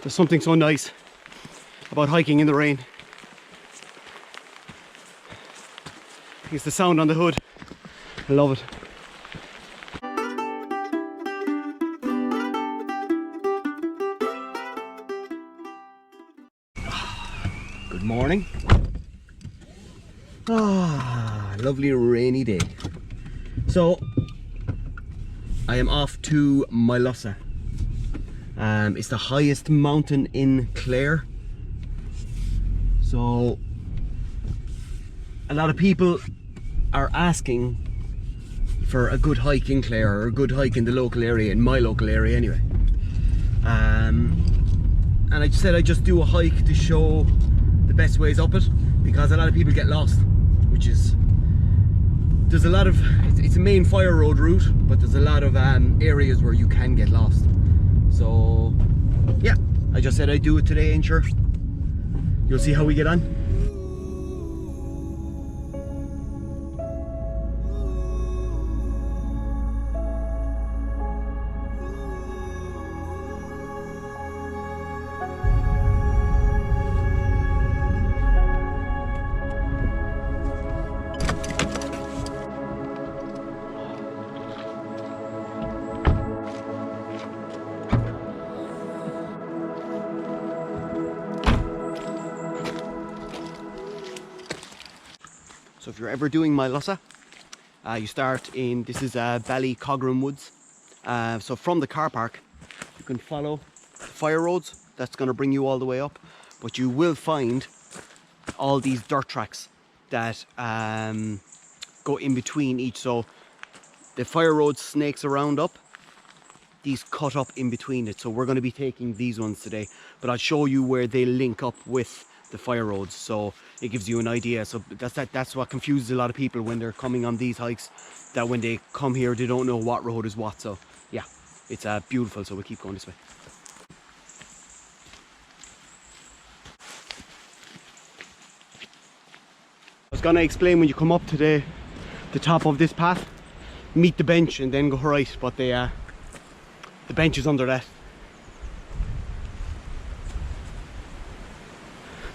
There's something so nice about hiking in the rain. It's the sound on the hood. I love it. Good morning. Lovely rainy day. So I am off to Moylussa. It's the highest mountain in Clare. So a lot of people are asking for a good hike in Clare, or a good hike in the local area, in my local area anyway. And I said I'd just do a hike to show the best ways up it, because a lot of people get lost, which is, there's a lot of, it's a main fire road route, but there's a lot of areas where you can get lost. So yeah, I just said I'd do it today, and sure, you'll see how we get on. So if you're ever doing Moylussa, you start in, this is Ballycogran Woods. So from the car park, you can follow the fire roads. That's going to bring you all the way up. But you will find all these dirt tracks that go in between each. So the fire road snakes around up. These cut up in between it. So we're going to be taking these ones today. But I'll show you where they link up with the fire roads, so it gives you an idea. So that's what confuses a lot of people when they're coming on these hikes, that when they come here they don't know what road is what. So yeah, it's beautiful. So we'll keep going this way. I was gonna explain, when you come up to the top of this path, meet the bench and then go right, but the bench is under that.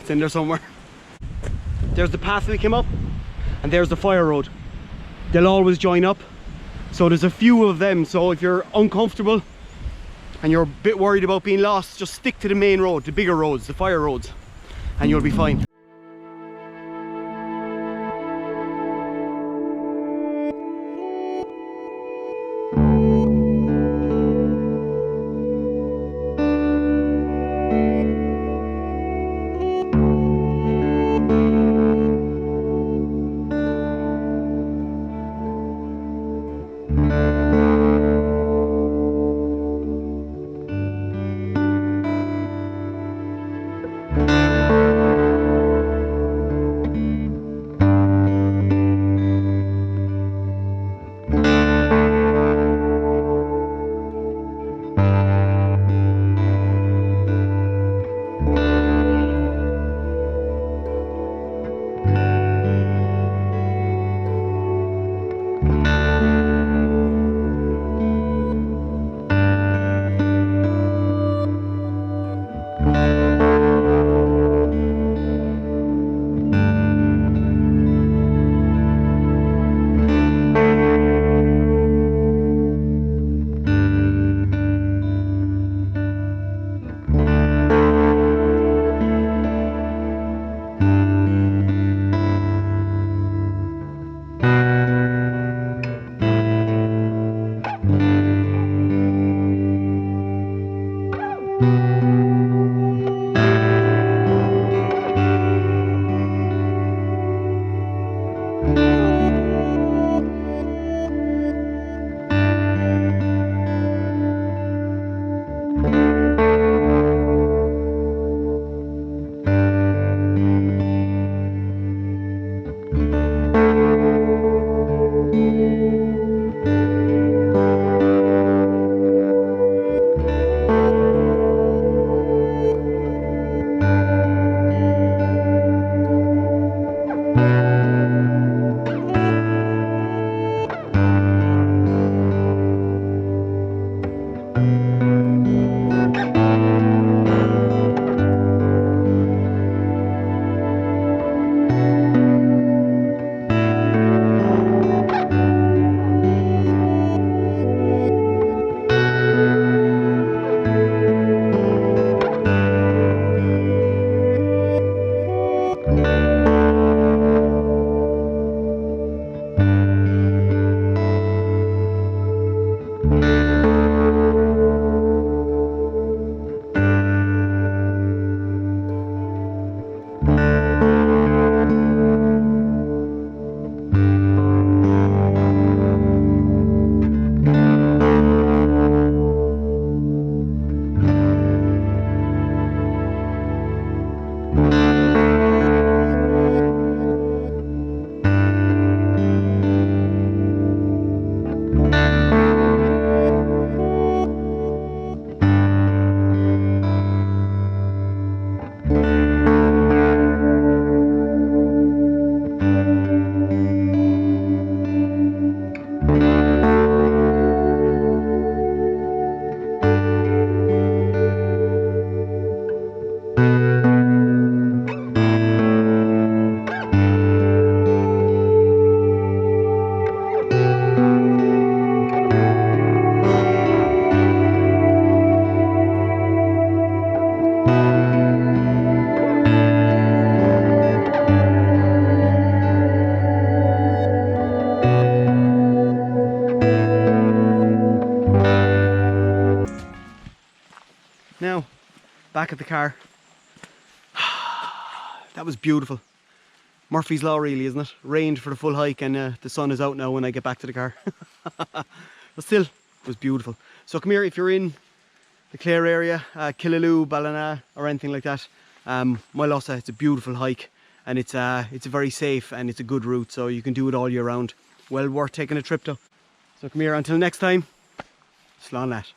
It's in there somewhere. There's the path we came up, and there's the fire road. They'll always join up, so there's a few of them. So if you're uncomfortable and you're a bit worried about being lost, just stick to the main road, the bigger roads, the fire roads, and you'll be fine. now. Back at the car. That was beautiful. Murphy's Law really, isn't it? Rained for the full hike and the sun is out now when I get back to the car. But still, it was beautiful. So come here, if you're in the Clare area, Killaloe, Ballina or anything like that, Moylussa, it's a beautiful hike and it's a very safe and it's a good route, so you can do it all year round. Well worth taking a trip to. So come here, until next time, slán leat.